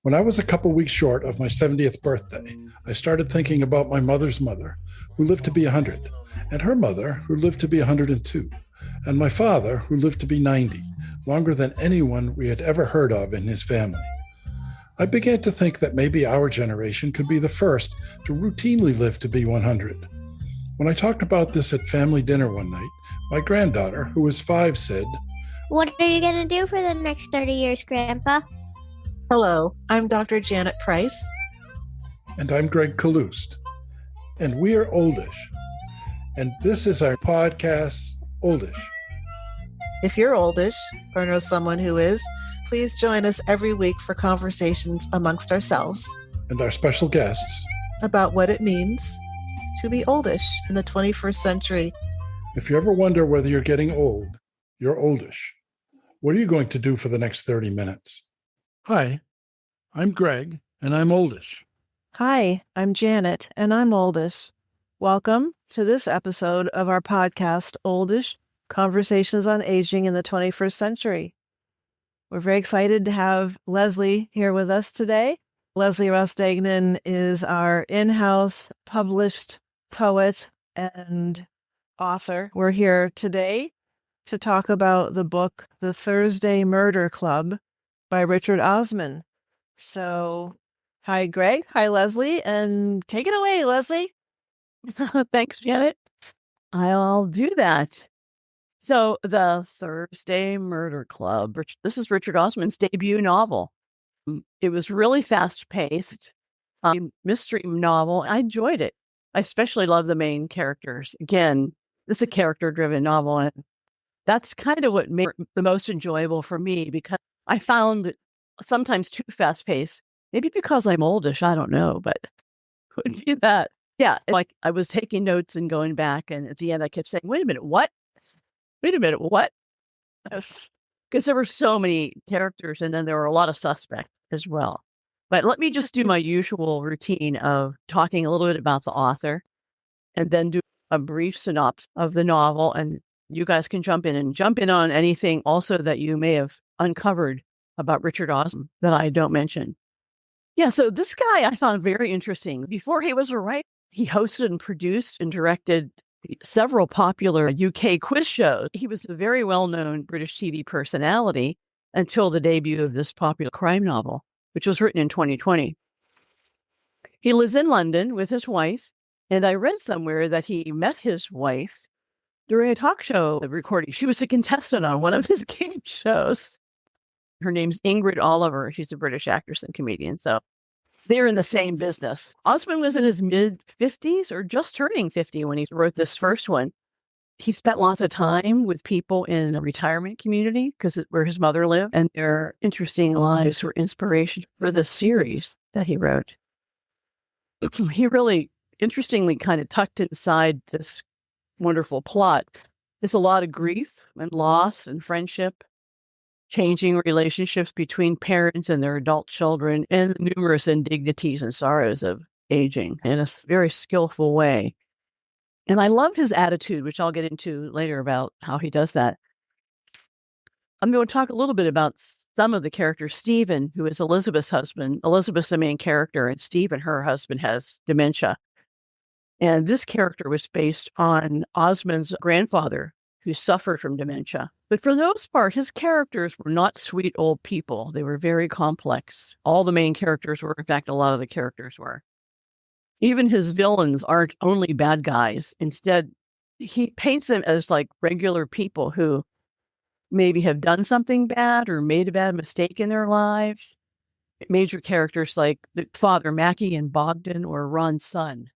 When I was a couple weeks short of my 70th birthday, I started thinking about my mother's mother, who lived to be 100, and her mother, who lived to be 102, and my father, who lived to be 90, longer than anyone we had ever heard of in his family. I began to think that maybe our generation could be the first to routinely live to be 100. When I talked about this at family dinner one night, my granddaughter, who was 5, said, "What are you going to do for the next 30 years, Grandpa?" Hello, I'm Dr. Janet Price. And I'm Gregg Kaloust. And we are Oldish. And this is our podcast, Oldish. If you're oldish or know someone who is, please join us every week for conversations amongst ourselves And our special guests about what it means to be oldish in the 21st century. If you ever wonder whether you're getting old, you're oldish. What are you going to do for the next 30 minutes? Hi, I'm Greg, and I'm oldish. Hi, I'm Janet, and I'm oldish. Welcome to this episode of our podcast, Oldish, Conversations on Aging in the 21st Century. We're very excited to have Leslie here with us today. Leslie Ross-Degnan is our in-house published poet and author. We're here today to talk about the book, The Thursday Murder Club by Richard Osman. So, hi, Greg. Hi, Leslie. And take it away, Leslie. Thanks, Janet. I'll do that. So, The Thursday Murder Club. This is Richard Osman's debut novel. It was really fast-paced, mystery novel. I enjoyed it. I especially love the main characters. Again, it's a character-driven novel, and that's kind of what made it the most enjoyable for me, because I found it sometimes too fast-paced. Maybe because I'm oldish, I don't know, but could be that. Yeah, like I was taking notes and going back, and at the end I kept saying, wait a minute, what? Wait a minute, what? Because there were so many characters, and then there were a lot of suspects as well. But let me just do my usual routine of talking a little bit about the author, and then do a brief synopsis of the novel, and you guys can jump in on anything also that you may have uncovered about Richard Osman that I don't mention. Yeah, so this guy I found very interesting. Before he was a writer, he hosted and produced and directed several popular UK quiz shows. He was a very well-known British TV personality until the debut of this popular crime novel, which was written in 2020. He lives in London with his wife, and I read somewhere that he met his wife during a talk show recording. She was a contestant on one of his game shows. Her name's Ingrid Oliver. She's a British actress and comedian, so they're in the same business. Osman was in his mid-50s or just turning 50 when he wrote this first one. He spent lots of time with people in a retirement community because where his mother lived, and their interesting lives were inspiration for the series that he wrote. He really, interestingly, kind of tucked inside this wonderful plot is a lot of grief and loss and friendship, changing relationships between parents and their adult children, and the numerous indignities and sorrows of aging in a very skillful way. And I love his attitude, which I'll get into later about how he does that. I'm going to talk a little bit about some of the characters. Stephen, who is Elizabeth's husband. Elizabeth's the main character, and Stephen, her husband, has dementia. And this character was based on Osman's grandfather, who suffered from dementia. But for the most part, his characters were not sweet old people. They were very complex. All the main characters were. In fact, a lot of the characters were. Even his villains aren't only bad guys. Instead, he paints them as like regular people who maybe have done something bad or made a bad mistake in their lives. Major characters like Father Mackey and Bogdan, or Ron's son,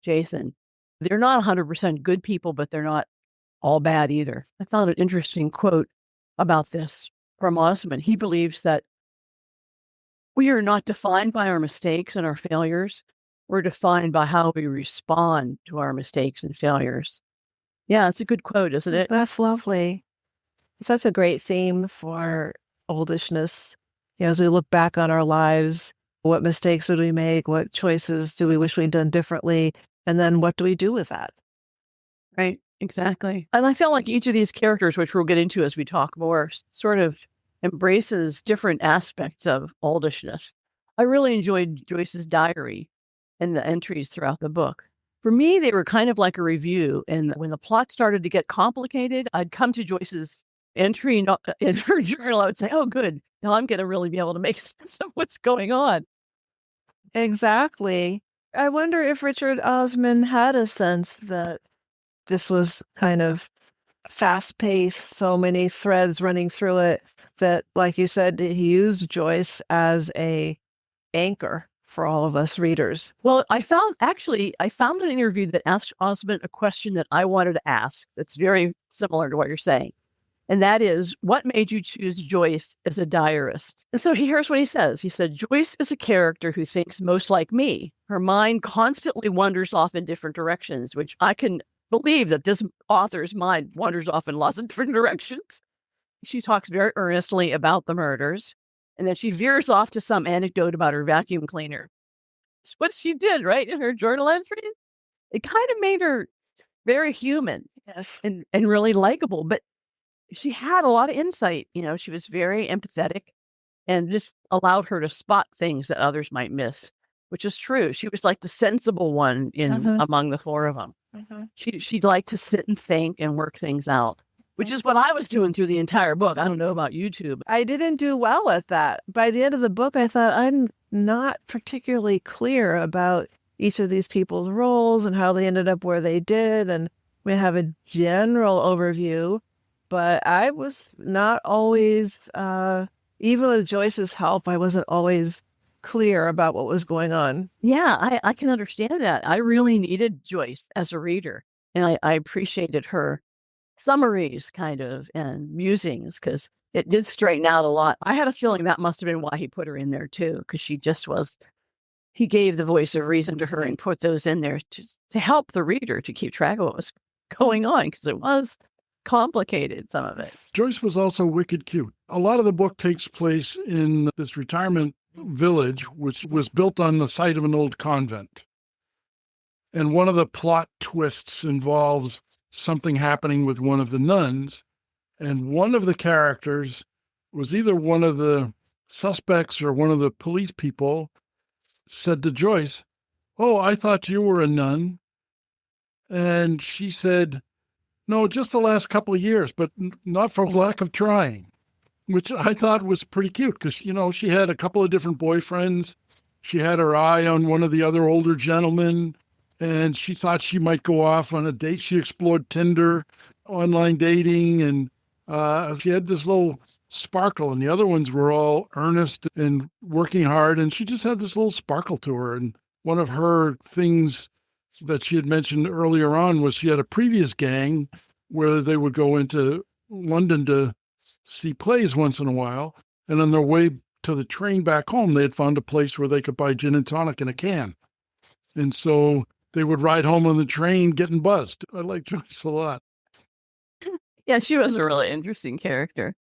Jason. They're not 100% good people, but they're not all bad either. I found an interesting quote about this from Osman. He believes that we are not defined by our mistakes and our failures. We're defined by how we respond to our mistakes and failures. Yeah, it's a good quote, isn't it? That's lovely. Such a great theme for oldishness. You know, as we look back on our lives, what mistakes did we make? What choices do we wish we'd done differently? And then what do we do with that? Right, exactly. And I feel like each of these characters, which we'll get into as we talk more, sort of embraces different aspects of oldishness. I really enjoyed Joyce's diary and the entries throughout the book. For me, they were kind of like a review. And when the plot started to get complicated, I'd come to Joyce's entry in her journal. I would say, oh, good. Now I'm going to really be able to make sense of what's going on. Exactly. I wonder if Richard Osman had a sense that this was kind of fast-paced, so many threads running through it, that, like you said, he used Joyce as a anchor for all of us readers. Well, I found an interview that asked Osmond a question that I wanted to ask that's very similar to what you're saying. And that is, what made you choose Joyce as a diarist? And so here's what he says. He said, Joyce is a character who thinks most like me. Her mind constantly wanders off in different directions, which I can believe that this author's mind wanders off in lots of different directions. She talks very earnestly about the murders, and then she veers off to some anecdote about her vacuum cleaner. It's what she did, right, in her journal entry. It kind of made her very human, Yes. and really likable, but she had a lot of insight. She was very empathetic, and this allowed her to spot things that others might miss, which is true. She was like the sensible one among the four of them. She'd like to sit and think and work things out, which is what I was doing through the entire book. I don't know about you two. But I didn't do well at that. By the end of the book, I thought I'm not particularly clear about each of these people's roles and how they ended up where they did. And we have a general overview, but I was not always, even with Joyce's help, I wasn't always clear about what was going on. Yeah, I can understand that. I really needed Joyce as a reader, and I appreciated her summaries kind of and musings, because it did straighten out a lot. I had a feeling that must have been why he put her in there too, because he gave the voice of reason to her and put those in there to help the reader to keep track of what was going on, because it was complicated, some of it. Joyce was also wicked cute. A lot of the book takes place in this retirement village, which was built on the site of an old convent. And one of the plot twists involves something happening with one of the nuns. And one of the characters was either one of the suspects or one of the police people said to Joyce, "Oh, I thought you were a nun." And she said, "No, just the last couple of years, but not for lack of trying," which I thought was pretty cute because, she had a couple of different boyfriends. She had her eye on one of the other older gentlemen, and she thought she might go off on a date. She explored Tinder, online dating, and she had this little sparkle, and the other ones were all earnest and working hard, and she just had this little sparkle to her. And one of her things that she had mentioned earlier on was she had a previous gang where they would go into London to see plays once in a while. And on their way to the train back home, they had found a place where they could buy gin and tonic in a can. And so they would ride home on the train getting buzzed. I like Joyce a lot. Yeah, she was a really interesting character.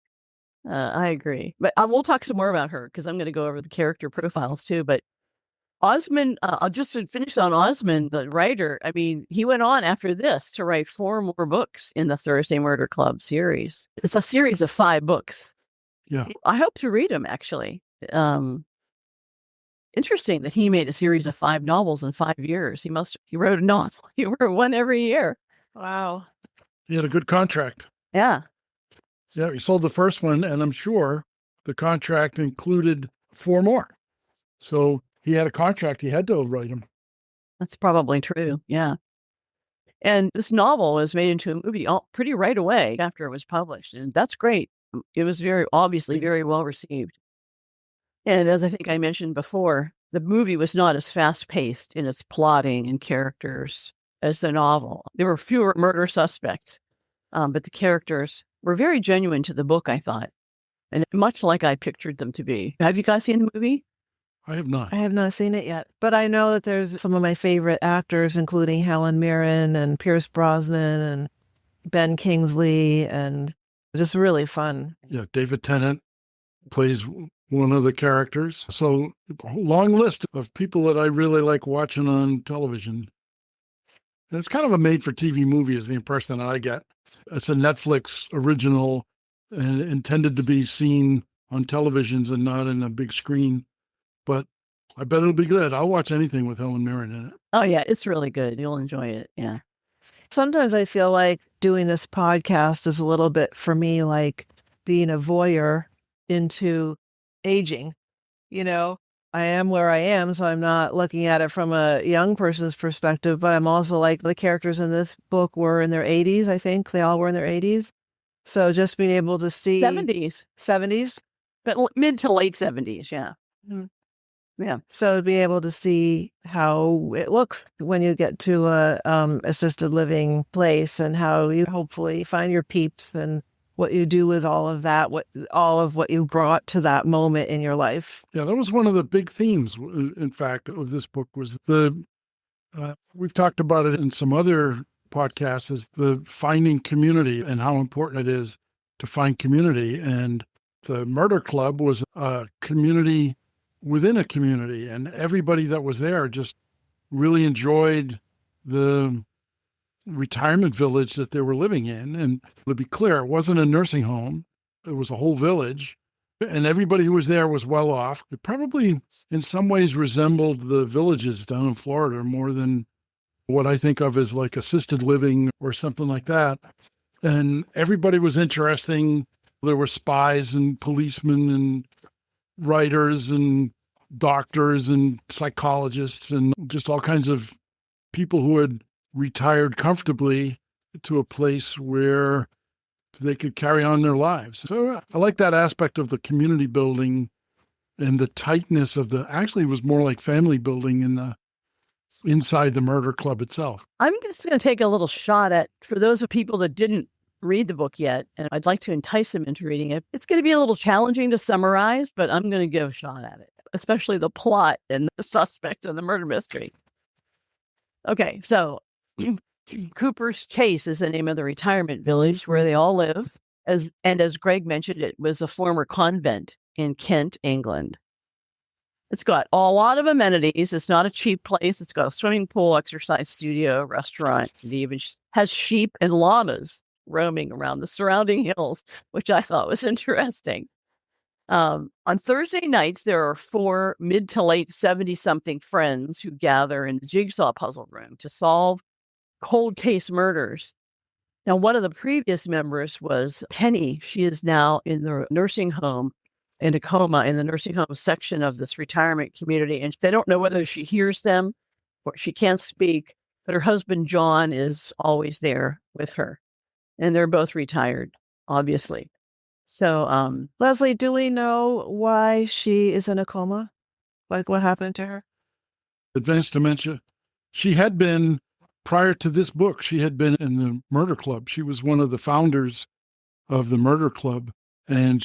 I agree. But we'll talk some more about her because I'm going to go over the character profiles too. But Osman, just to finish on Osman, the writer, I mean, he went on after this to write 4 more books in the Thursday Murder Club series. It's a series of 5 books. Yeah. I hope to read them, actually. Interesting that he made a series of 5 novels in 5 years. He wrote a novel. He wrote one every year. Wow. He had a good contract. Yeah. Yeah, he sold the first one, and I'm sure the contract included 4 more. So he had a contract. He had to write them. That's probably true. Yeah. And this novel was made into a movie pretty right away after it was published. And that's great. It was obviously very well received. And as I think I mentioned before, the movie was not as fast paced in its plotting and characters as the novel. There were fewer murder suspects, but the characters were very genuine to the book, I thought, and much like I pictured them to be. Have you guys seen the movie? I have not. I have not seen it yet, but I know that there's some of my favorite actors, including Helen Mirren and Pierce Brosnan and Ben Kingsley, and just really fun. Yeah, David Tennant plays one of the characters. So a long list of people that I really like watching on television. And it's kind of a made-for-TV movie is the impression that I get. It's a Netflix original and intended to be seen on televisions and not in a big screen. But I bet it'll be good. I'll watch anything with Helen Mirren in it. Oh, yeah, it's really good. You'll enjoy it. Yeah. Sometimes I feel like doing this podcast is a little bit for me like being a voyeur into aging. You know, I am where I am, so I'm not looking at it from a young person's perspective, but I'm also like the characters in this book were in their 80s, I think. They all were in their 80s. So just being able to see 70s, 70s. but mid to late 70s. Yeah. Mhm. Yeah. So to be able to see how it looks when you get to a assisted living place and how you hopefully find your peeps and what you do with all of that, all of what you brought to that moment in your life. Yeah, that was one of the big themes, in fact, of this book was we've talked about it in some other podcasts, is the finding community and how important it is to find community. And the Murder Club was a community within a community, and everybody that was there just really enjoyed the retirement village that they were living in. And to be clear, it wasn't a nursing home. It was a whole village, and everybody who was there was well off. It probably in some ways resembled the villages down in Florida more than what I think of as like assisted living or something like that. And everybody was interesting. There were spies and policemen and writers and doctors and psychologists and just all kinds of people who had retired comfortably to a place where they could carry on their lives. So I like that aspect of the community building and the tightness of actually it was more like family building inside the Murder Club itself. I'm just going to take a little shot at, for those of people that didn't read the book yet, and I'd like to entice them into reading it. It's going to be a little challenging to summarize, but I'm going to give a shot at it, especially the plot and the suspect and the murder mystery. Okay, so Cooper's Chase is the name of the retirement village where they all live. As Greg mentioned, it was a former convent in Kent, England. It's got a lot of amenities. It's not a cheap place. It's got a swimming pool, exercise studio, restaurant. It even has sheep and llamas roaming around the surrounding hills, which I thought was interesting. On Thursday nights, there are 4 mid to late 70-something friends who gather in the jigsaw puzzle room to solve cold case murders. Now, one of the previous members was Penny. She is now in the nursing home, in a coma in the nursing home section of this retirement community. And they don't know whether she hears them or she can't speak, but her husband, John, is always there with her. And they're both retired, obviously. So, Leslie, do we know why she is in a coma? Like what happened to her? Advanced dementia. She had been, prior to this book, she had been in the Murder Club. She was one of the founders of the Murder Club, and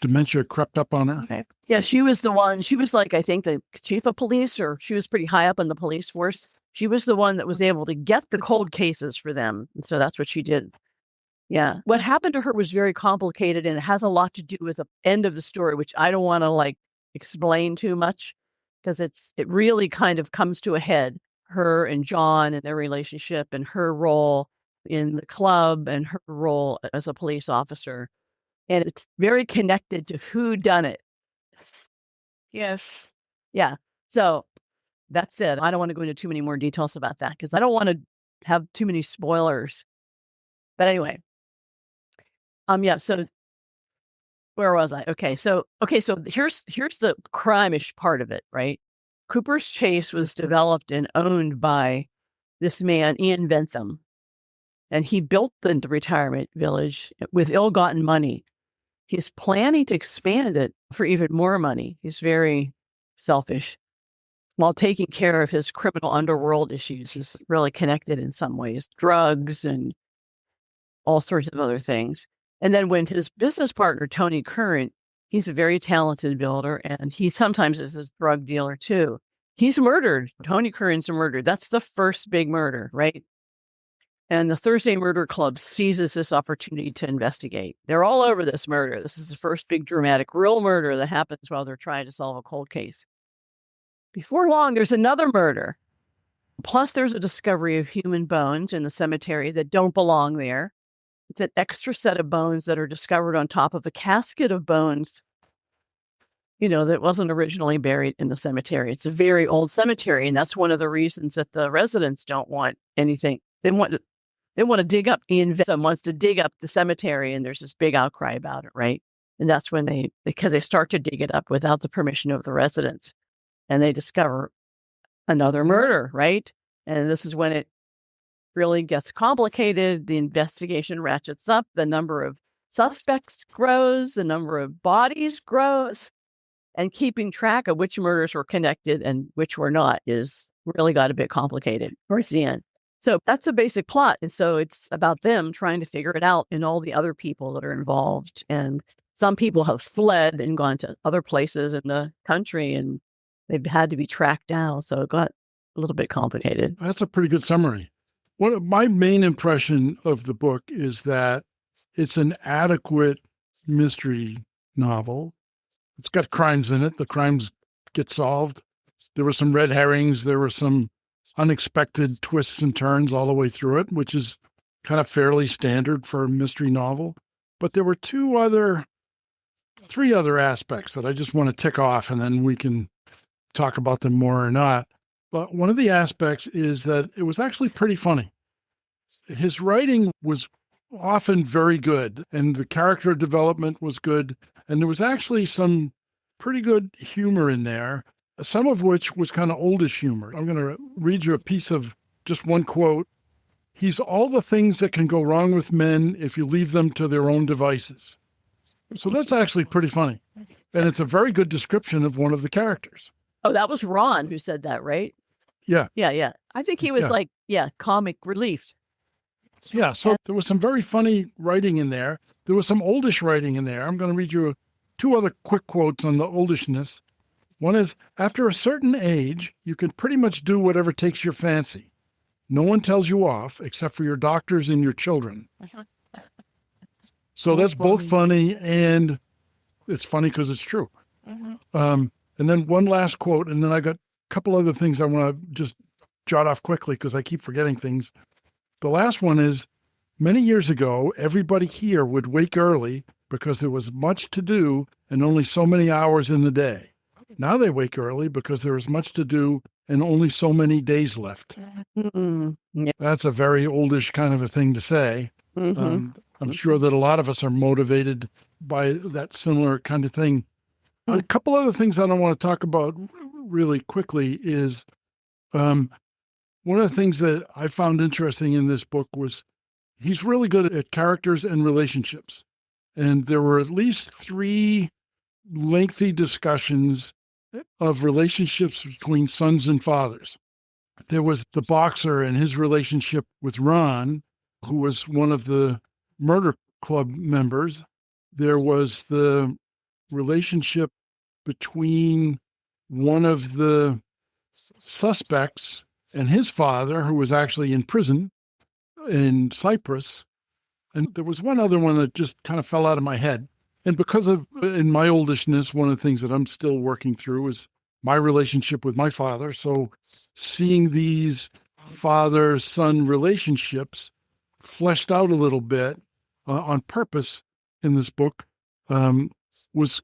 dementia crept up on her. Okay. Yeah, she was the one. She was like, I think, the chief of police, or she was pretty high up in the police force. She was the one that was able to get the cold cases for them. And so that's what she did. Yeah. What happened to her was very complicated, and it has a lot to do with the end of the story, which I don't want to explain too much because it really kind of comes to a head. Her and John and their relationship and her role in the club and her role as a police officer. And it's very connected to who done it. Yes. Yeah. So that's it. I don't want to go into too many more details about that because I don't want to have too many spoilers. But anyway. Yeah. So where was I? Okay. So here's the crime-ish part of it, right? Cooper's Chase was developed and owned by this man, Ian Bentham. And he built the retirement village with ill-gotten money. He's planning to expand it for even more money. He's very selfish while taking care of his criminal underworld issues. He's really connected in some ways, drugs and all sorts of other things. And then when his business partner, Tony Curran, he's a very talented builder, and he sometimes is a drug dealer too. He's murdered. Tony Curran's murdered. That's the first big murder, right? And the Thursday Murder Club seizes this opportunity to investigate. They're all over this murder. This is the first big dramatic real murder that happens while they're trying to solve a cold case. Before long, there's another murder. Plus, there's a discovery of human bones in the cemetery that don't belong there. It's an extra set of bones that are discovered on top of a casket of bones that wasn't originally buried in the cemetery. It's a very old cemetery, and that's one of the reasons that the residents don't want anything. They want to dig up. Ian Vesson wants to dig up the cemetery, and there's this big outcry about it, right? And that's when because they start to dig it up without the permission of the residents, and they discover another murder, right? And this is when it really gets complicated. The investigation ratchets up. The number of suspects grows. The number of bodies grows. And keeping track of which murders were connected and which were not is really got a bit complicated towards the end. So that's a basic plot. And so it's about them trying to figure it out and all the other people that are involved. And some people have fled and gone to other places in the country, and they've had to be tracked down. So it got a little bit complicated. That's a pretty good summary. One of my main impression of the book is that it's an adequate mystery novel. It's got crimes in it. The crimes get solved. There were some red herrings. There were some unexpected twists and turns all the way through it, which is kind of fairly standard for a mystery novel. But there were three other aspects that I just want to tick off, and then we can talk about them more or not. But one of the aspects is that it was actually pretty funny. His writing was often very good, and the character development was good. And there was actually some pretty good humor in there, some of which was kind of oldish humor. I'm going to read you a piece of just one quote. He's all the things that can go wrong with men if you leave them to their own devices. So that's actually pretty funny. And it's a very good description of one of the characters. Oh, that was Ron who said that, right? Yeah. Yeah. I think he was comic relief. Yeah, so there was some very funny writing in there. There was some oldish writing in there. I'm going to read you two other quick quotes on the oldishness. One is, after a certain age, you can pretty much do whatever takes your fancy. No one tells you off except for your doctors and your children. So that's both funny, and it's funny because it's true. And then one last quote, and then I got a couple other things I want to just jot off quickly because I keep forgetting things. The last one is, many years ago, everybody here would wake early because there was much to do and only so many hours in the day. Now they wake early because there is much to do and only so many days left. Yeah. That's a very oldish kind of a thing to say. I'm sure that a lot of us are motivated by that similar kind of thing. A couple other things I don't want to talk about really quickly is one of the things that I found interesting in this book was he's really good at characters and relationships. And there were at least 3 lengthy discussions of relationships between sons and fathers. There was the boxer and his relationship with Ron, who was one of the murder club members. There was the relationship between one of the suspects and his father, who was actually in prison in Cyprus. And there was one other one that just kind of fell out of my head. And because of, in my oldishness, one of the things that I'm still working through is my relationship with my father. So seeing these father-son relationships fleshed out a little bit on purpose in this book was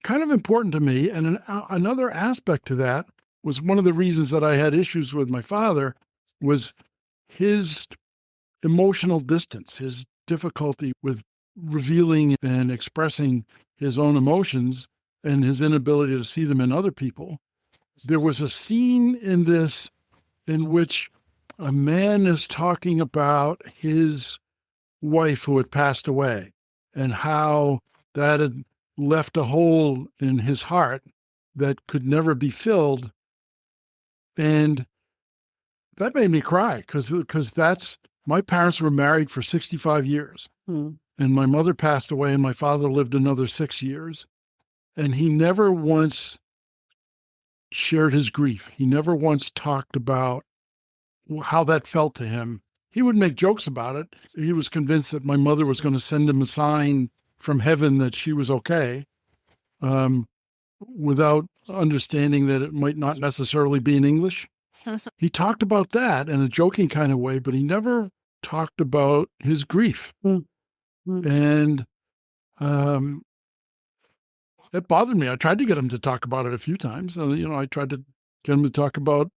kind of important to me. And another aspect to that was one of the reasons that I had issues with my father was his emotional distance, his difficulty with revealing and expressing his own emotions and his inability to see them in other people. There was a scene in this in which a man is talking about his wife who had passed away and how that had left a hole in his heart that could never be filled. And that made me cry because that's, my parents were married for 65 years. And my mother passed away and my father lived another 6 years. And he never once shared his grief. He never once talked about how that felt to him. He would make jokes about it. He was convinced that my mother was going to send him a sign from heaven that she was okay, without understanding that it might not necessarily be in English. He talked about that in a joking kind of way, but he never talked about his grief. And it bothered me. I tried to get him to talk about it a few times. I tried to get him to talk about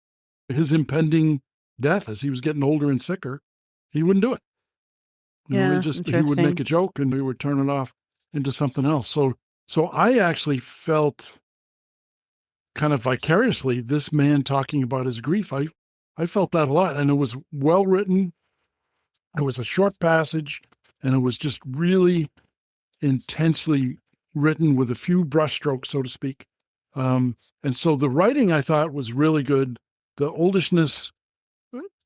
his impending death as he was getting older and sicker. He wouldn't do it. Yeah, He would make interesting. a joke and we would turn it off into something else. So I actually felt kind of vicariously this man talking about his grief. I felt that a lot, and it was well written. It was a short passage, and it was just really intensely written with a few brushstrokes, so to speak. And so the writing I thought was really good. The oldishness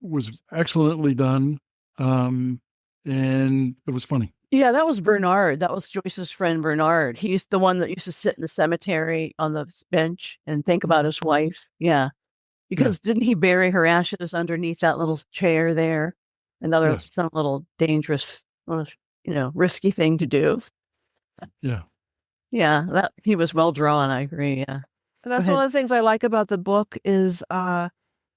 was excellently done. And it was funny. Yeah, that was Bernard. That was Joyce's friend Bernard. He's the one that used to sit in the cemetery on the bench and think about his wife. Yeah. Because didn't he bury her ashes underneath that little chair there? Some little dangerous, risky thing to do. Yeah. Yeah, that he was well drawn. I agree. Yeah. And that's one of the things I like about the book is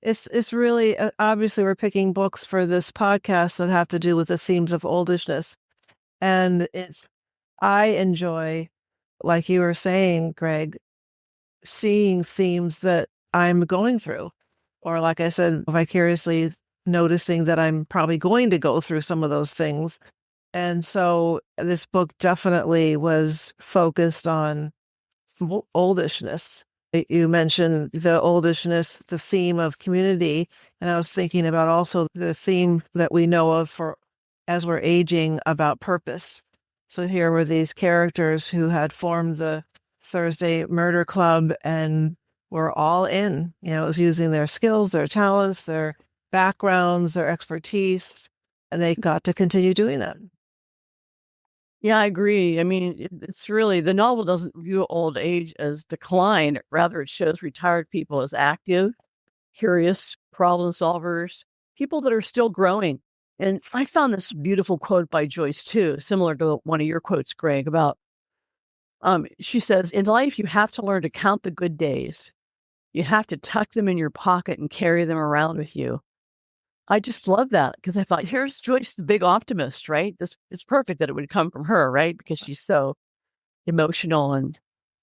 it's really obviously we're picking books for this podcast that have to do with the themes of oldishness. And I enjoy, like you were saying, Greg, seeing themes that I'm going through, or like I said, vicariously noticing that I'm probably going to go through some of those things. And so this book definitely was focused on oldishness. You mentioned the oldishness, the theme of community, and I was thinking about also the theme that we know of for as we're aging about purpose. So here were these characters who had formed the Thursday Murder Club and were all in. It was using their skills, their talents, their backgrounds, their expertise, and they got to continue doing that. Yeah, I agree. I mean, it's really, the novel doesn't view old age as decline. Rather, it shows retired people as active, curious, problem solvers, people that are still growing. And I found this beautiful quote by Joyce, too, similar to one of your quotes, Greg, about, she says, in life, you have to learn to count the good days. You have to tuck them in your pocket and carry them around with you. I just love that because I thought, here's Joyce, the big optimist, right? This is perfect that it would come from her, right? Because she's so emotional and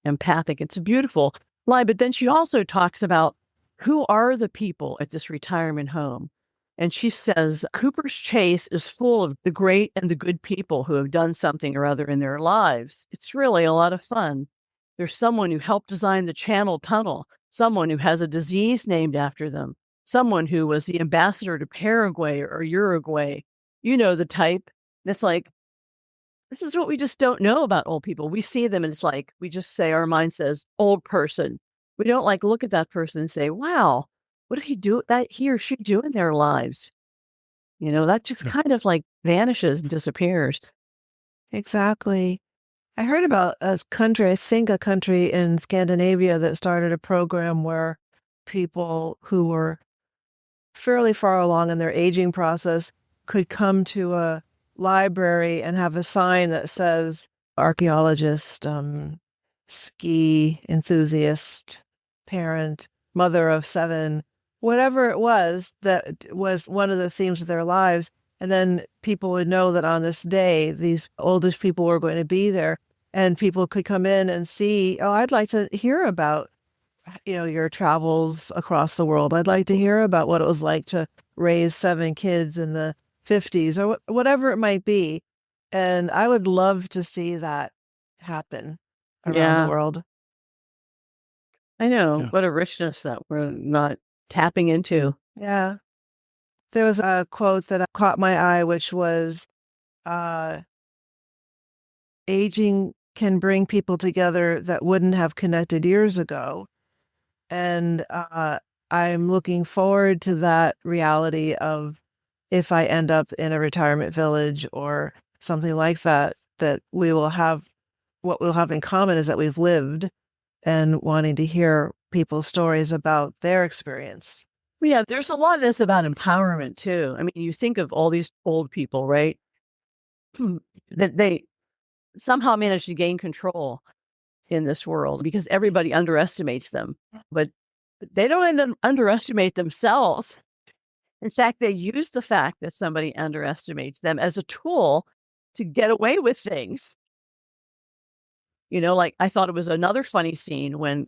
empathic. It's a beautiful line. But then she also talks about who are the people at this retirement home. And she says, Cooper's Chase is full of the great and the good people who have done something or other in their lives. It's really a lot of fun. There's someone who helped design the Channel Tunnel, someone who has a disease named after them, someone who was the ambassador to Paraguay or Uruguay. You know the type. That's like, this is what we just don't know about old people. We see them and it's like, we just say, our mind says, old person. We don't look at that person and say, wow, what did he or she do in their lives? That just kind of vanishes and disappears. Exactly. I heard about a country in Scandinavia that started a program where people who were fairly far along in their aging process could come to a library and have a sign that says archaeologist, ski enthusiast, parent, mother of 7, whatever it was that was one of the themes of their lives. And then people would know that on this day, these oldish people were going to be there, and people could come in and see, oh, I'd like to hear about your travels across the world. I'd like to hear about what it was like to raise 7 kids in the 50s or whatever it might be. And I would love to see that happen around the world. I know. What a richness that we're not tapping into. Yeah. There was a quote that caught my eye, which was, aging can bring people together that wouldn't have connected years ago. And I'm looking forward to that reality of if I end up in a retirement village or something like that, that we will have, what we'll have in common is that we've lived, and wanting to hear people's stories about their experience. Yeah, there's a lot of this about empowerment too. I mean, you think of all these old people, right? That they somehow manage to gain control in this world because everybody underestimates them, but they don't underestimate themselves. In fact, they use the fact that somebody underestimates them as a tool to get away with things. Like I thought it was another funny scene when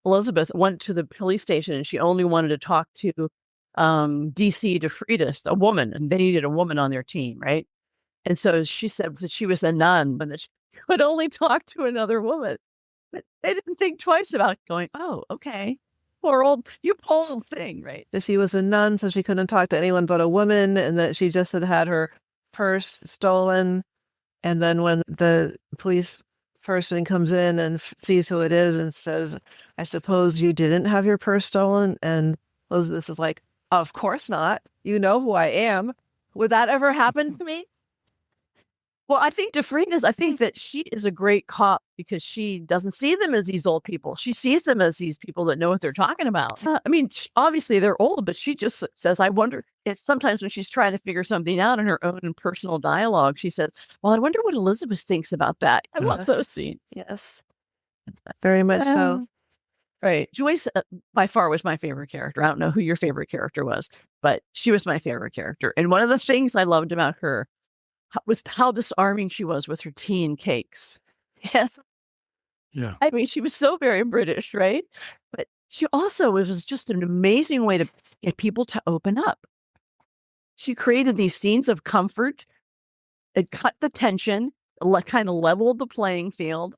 Elizabeth went to the police station and she only wanted to talk to DC DeFreitas, a woman, and they needed a woman on their team, right? And so she said that she was a nun and that she could only talk to another woman. But they didn't think twice about going, oh, okay. Poor old thing, right? That she was a nun, so she couldn't talk to anyone but a woman, and that she just had her purse stolen. And then when the police person comes in and sees who it is and says, I suppose you didn't have your purse stolen? And Elizabeth is like, of course not. You know who I am. Would that ever happen to me? Well, I think I think that she is a great cop because she doesn't see them as these old people. She sees them as these people that know what they're talking about. I mean, obviously they're old, but she just says, I wonder, it's sometimes when she's trying to figure something out in her own personal dialogue, she says, well, I wonder what Elizabeth thinks about that. I love those scenes. Yes, very much so. Right. Joyce, by far, was my favorite character. I don't know who your favorite character was, but she was my favorite character. And one of the things I loved about her was how disarming she was with her tea and cakes. Yes. Yeah. I mean, she was so very British, right? But she also, it was just an amazing way to get people to open up. She created these scenes of comfort. It cut the tension, kind of leveled the playing field,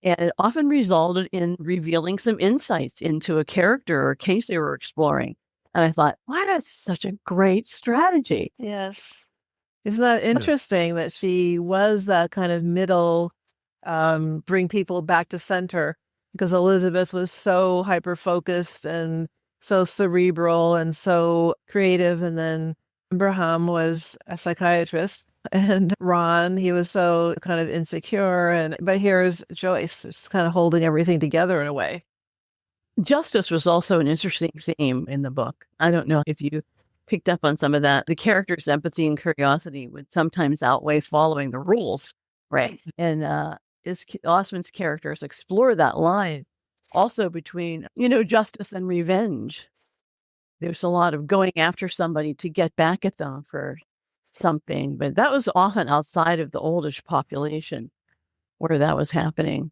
and it often resulted in revealing some insights into a character or a case they were exploring. And I thought, wow, that's such a great strategy. Yes. Isn't that interesting that she was that kind of middle, bring people back to center, because Elizabeth was so hyper-focused and so cerebral and so creative. And then Abraham was a psychiatrist, and Ron, he was so kind of insecure. But here's Joyce, just kind of holding everything together in a way. Justice was also an interesting theme in the book. I don't know if you picked up on some of that. The character's empathy and curiosity would sometimes outweigh following the rules, right? And Osman's characters explore that line also between, justice and revenge. There's a lot of going after somebody to get back at them for something, but that was often outside of the oldish population where that was happening.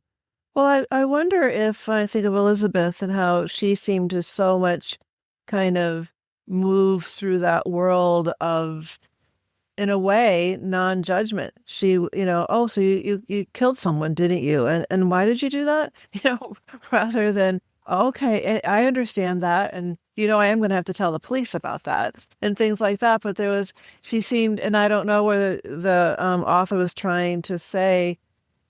Well, I wonder if I think of Elizabeth and how she seemed to so much kind of move through that world of, in a way, non-judgment. She, oh, so you killed someone, didn't you? And why did you do that? Rather than, okay, I understand that. And, I am going to have to tell the police about that and things like that. But she seemed, and I don't know whether the author was trying to say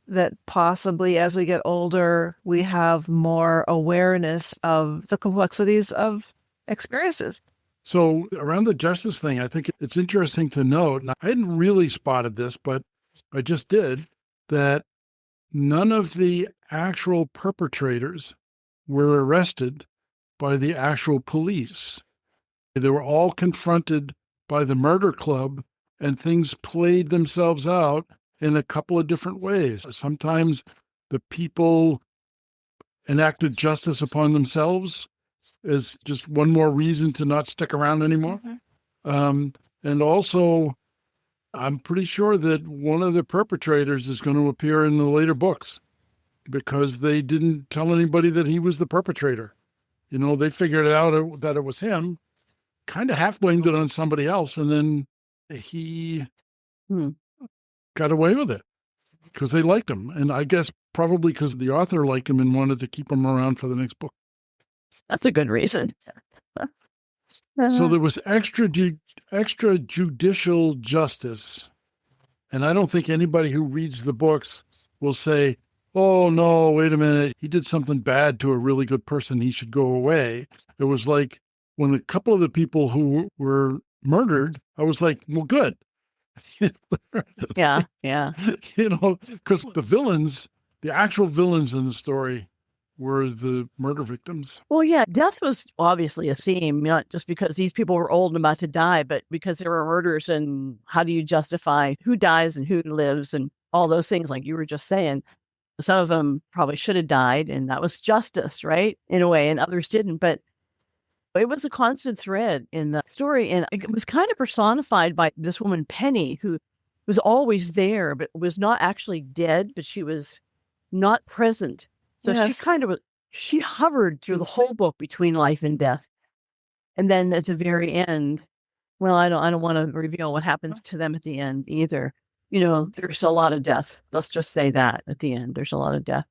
that possibly as we get older, we have more awareness of the complexities of experiences. So around the justice thing, I think it's interesting to note, and I hadn't really spotted this, but I just did, that none of the actual perpetrators were arrested by the actual police. They were all confronted by the murder club, and things played themselves out in a couple of different ways. Sometimes the people enacted justice upon themselves as just one more reason to not stick around anymore. Mm-hmm. And also, I'm pretty sure that one of the perpetrators is going to appear in the later books because they didn't tell anybody that he was the perpetrator. They figured it out that it was him, kind of half blamed it on somebody else, and then he got away with it because they liked him. And I guess probably because the author liked him and wanted to keep him around for the next book. That's a good reason. So there was extrajudicial justice. And I don't think anybody who reads the books will say, oh, no, wait a minute. He did something bad to a really good person. He should go away. It was like when a couple of the people who were murdered, I was like, well, good. Yeah. Because the actual villains in the story were the murder victims. Well, yeah, death was obviously a theme, not just because these people were old and about to die, but because there were murders, and how do you justify who dies and who lives and all those things, like you were just saying. Some of them probably should have died, and that was justice, right, in a way, and others didn't. But it was a constant thread in the story, and it was kind of personified by this woman, Penny, who was always there, but was not actually dead, but she was not present. So Yes. she hovered through the whole book between life and death. And then at the very end, well, I don't want to reveal what happens to them at the end either. There's a lot of death. Let's just say that at the end, there's a lot of death.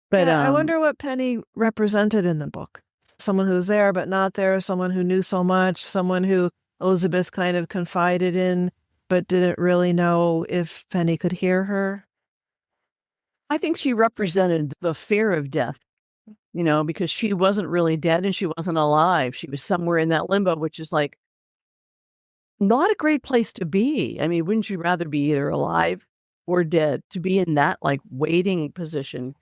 But I wonder what Penny represented in the book. Someone who's there but not there, someone who knew so much, someone who Elizabeth kind of confided in but didn't really know if Penny could hear her. I think she represented the fear of death, because she wasn't really dead and she wasn't alive. She was somewhere in that limbo, which is like not a great place to be. I mean, wouldn't you rather be either alive or dead? To be in that like waiting position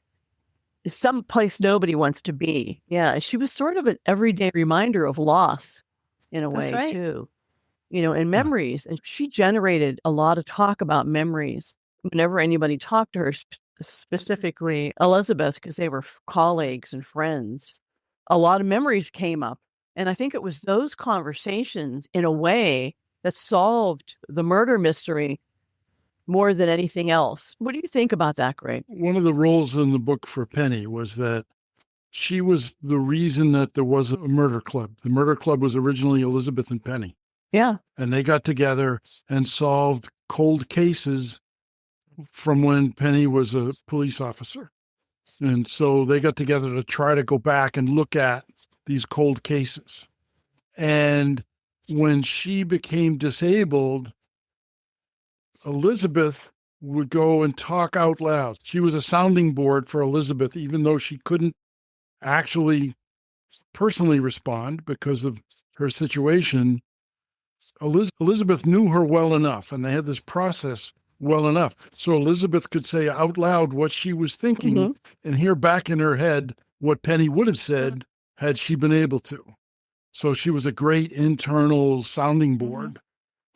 is some place nobody wants to be. Yeah, she was sort of an everyday reminder of loss in a That's way right. too, and memories. And she generated a lot of talk about memories whenever anybody talked to her, specifically Elizabeth, because they were colleagues and friends. A lot of memories came up. And I think it was those conversations in a way that solved the murder mystery more than anything else. What do you think about that, Greg? One of the roles in the book for Penny was that she was the reason that there was a murder club. The murder club was originally Elizabeth and Penny. Yeah. And they got together and solved cold cases from when Penny was a police officer. And so they got together to try to go back and look at these cold cases. And when she became disabled, Elizabeth would go and talk out loud. She was a sounding board for Elizabeth, even though she couldn't actually personally respond because of her situation. Elizabeth knew her well enough, and they had this process well enough. So Elizabeth could say out loud what she was thinking and hear back in her head what Penny would have said had she been able to. So she was a great internal sounding board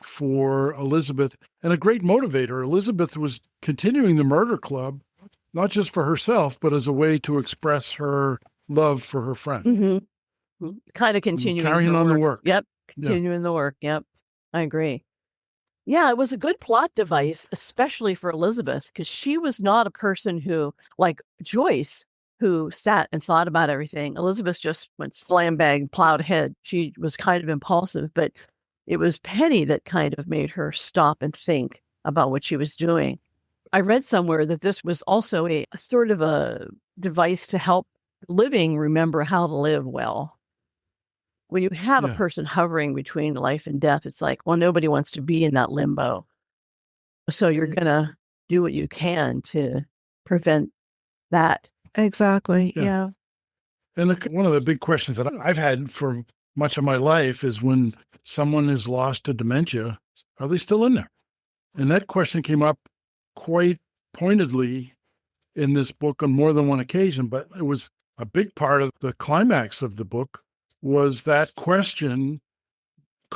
for Elizabeth and a great motivator. Elizabeth was continuing the murder club, not just for herself, but as a way to express her love for her friend. Kind of continuing carrying on the work. Yep. Continuing the work. Yep. I agree. Yeah, it was a good plot device, especially for Elizabeth, because she was not a person who, like Joyce, who sat and thought about everything. Elizabeth just went slam bang, plowed ahead. She was kind of impulsive, but it was Penny that kind of made her stop and think about what she was doing. I read somewhere that this was also a sort of a device to help living remember how to live well. When you have a person hovering between life and death, it's like, well, nobody wants to be in that limbo. So you're going to do what you can to prevent that. Exactly. Yeah. And one of the big questions that I've had for much of my life is when someone is lost to dementia, are they still in there? And that question came up quite pointedly in this book on more than one occasion, but it was a big part of the climax of the book was that question.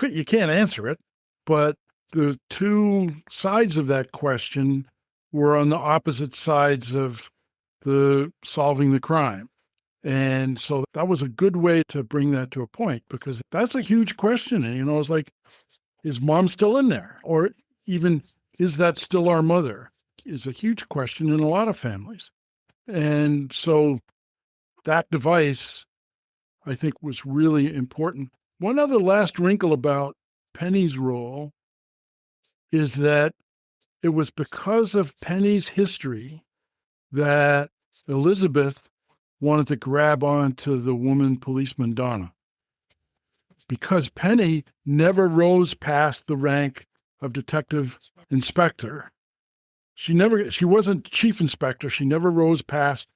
You can't answer it, but the two sides of that question were on the opposite sides of the solving the crime. And so that was a good way to bring that to a point, because that's a huge question. And, it's like, is mom still in there? Or even, is that still our mother? Is a huge question in a lot of families. And so that device, I think, was really important. One other last wrinkle about Penny's role is that it was because of Penny's history that Elizabeth wanted to grab onto the woman policeman Donna, because Penny never rose past the rank of detective inspector. She wasn't chief inspector. She never rose past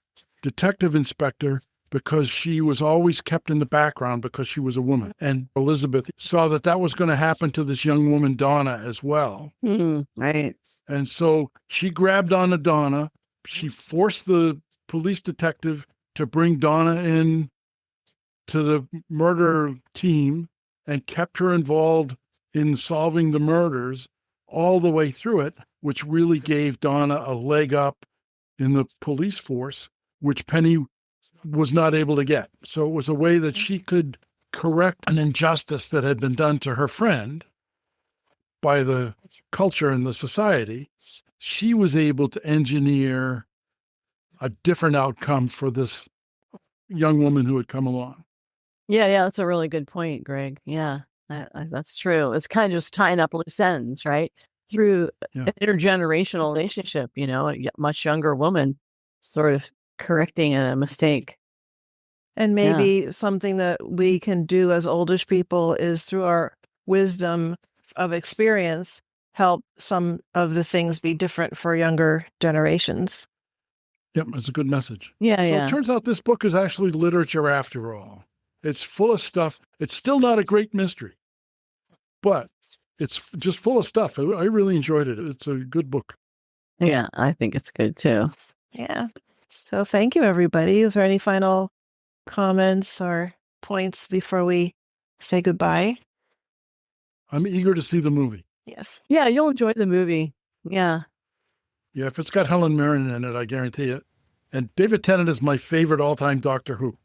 detective inspector because she was always kept in the background because she was a woman. And Elizabeth saw that was going to happen to this young woman, Donna, as well. Right. And so she grabbed onto Donna. She forced the police detective to bring Donna in to the murder team and kept her involved in solving the murders all the way through it, which really gave Donna a leg up in the police force, which Penny was not able to get. So it was a way that she could correct an injustice that had been done to her friend by the culture and the society. She was able to engineer a different outcome for this young woman who had come along. Yeah, that's a really good point, Greg. Yeah, that's true. It's kind of just tying up loose ends, right? Through an intergenerational relationship, a much younger woman sort of correcting a mistake. And maybe something that we can do as oldish people is through our wisdom of experience, help some of the things be different for younger generations. Yep, that's a good message. Yeah, So it turns out this book is actually literature after all. It's full of stuff. It's still not a great mystery, but it's just full of stuff. I really enjoyed it. It's a good book. Yeah, I think it's good too. Yeah. So thank you, everybody. Is there any final comments or points before we say goodbye? I'm eager to see the movie. Yes. Yeah, you'll enjoy the movie. Yeah. Yeah, if it's got Helen Mirren in it, I guarantee it. And David Tennant is my favorite all-time Doctor Who.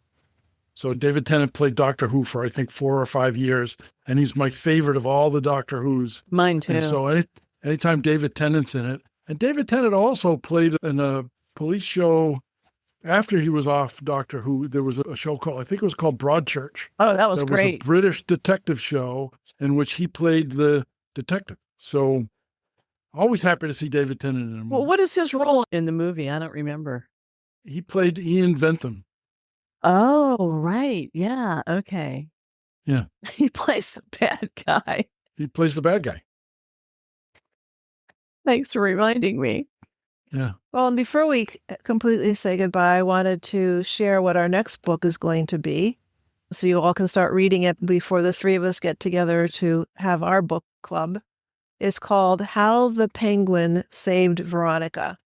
So David Tennant played Doctor Who for, I think, 4 or 5 years, and he's my favorite of all the Doctor Whos. Mine too. And so anytime David Tennant's in it, and David Tennant also played in a police show after he was off Doctor Who. There was a show called, I think it was called Broadchurch. Oh, that was great. It was a British detective show in which he played the detective. So always happy to see David Tennant in a movie. Well, what is his role in the movie? I don't remember. He played Ian Bentham. Oh, right. Yeah. Okay. Yeah. He plays the bad guy. He plays the bad guy. Thanks for reminding me. Yeah. Well, and before we completely say goodbye, I wanted to share what our next book is going to be, so you all can start reading it before the three of us get together to have our book club. It's called How the Penguin Saved Veronica,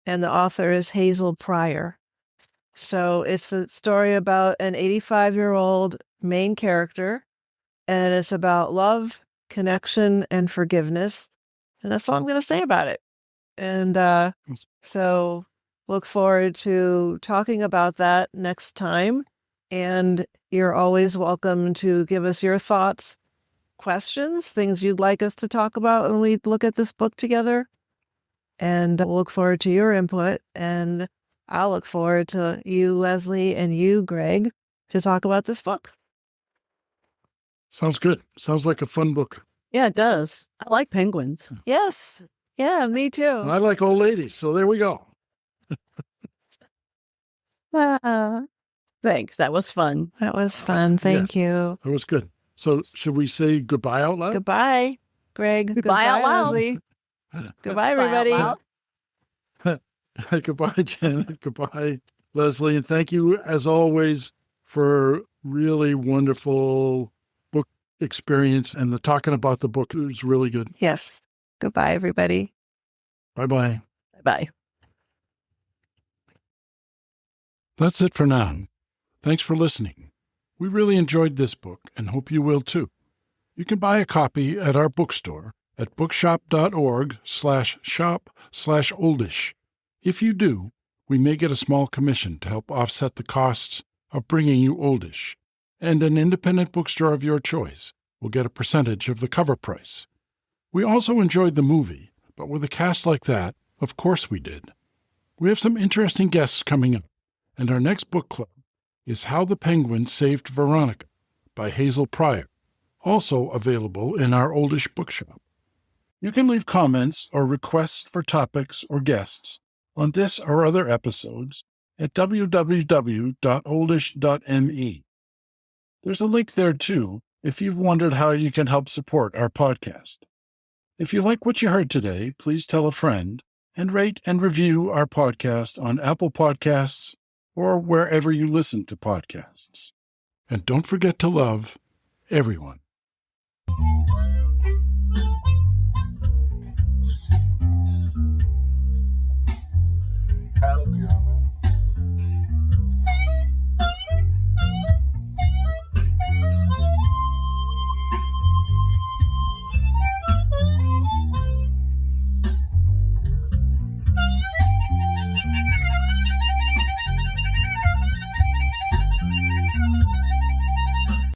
and the author is Hazel Pryor. So it's a story about an 85-year-old main character, and it's about love, connection, and forgiveness. And that's all I'm going to say about it. And so look forward to talking about that next time. And you're always welcome to give us your thoughts, questions, things you'd like us to talk about when we look at this book together. And we'll look forward to your input. And I'll look forward to you, Leslie, and you, Greg, to talk about this book. Sounds good. Sounds like a fun book. Yeah, it does. I like penguins. Yes. Yeah, me too. And I like old ladies, so there we go. Thanks. That was fun. That was fun. Thank you. That was good. So should we say goodbye out loud? Goodbye, Greg. Goodbye out loud. Leslie. Goodbye, everybody. Goodbye, Janet. Goodbye, Leslie. And thank you, as always, for really wonderful book experience. And the talking about the book is really good. Yes. Goodbye, everybody. Bye-bye. Bye. That's it for now. Thanks for listening. We really enjoyed this book and hope you will too. You can buy a copy at our bookstore at bookshop.org/shop/oldish. If you do, we may get a small commission to help offset the costs of bringing you Oldish, and an independent bookstore of your choice will get a percentage of the cover price. We also enjoyed the movie, but with a cast like that, of course we did. We have some interesting guests coming up, and our next book club is How the Penguin Saved Veronica by Hazel Pryor, also available in our Oldish bookshop. You can leave comments or requests for topics or guests on this or other episodes at www.oldish.me. There's a link there too if you've wondered how you can help support our podcast. If you like what you heard today, please tell a friend and rate and review our podcast on Apple Podcasts or wherever you listen to podcasts. And don't forget to love everyone.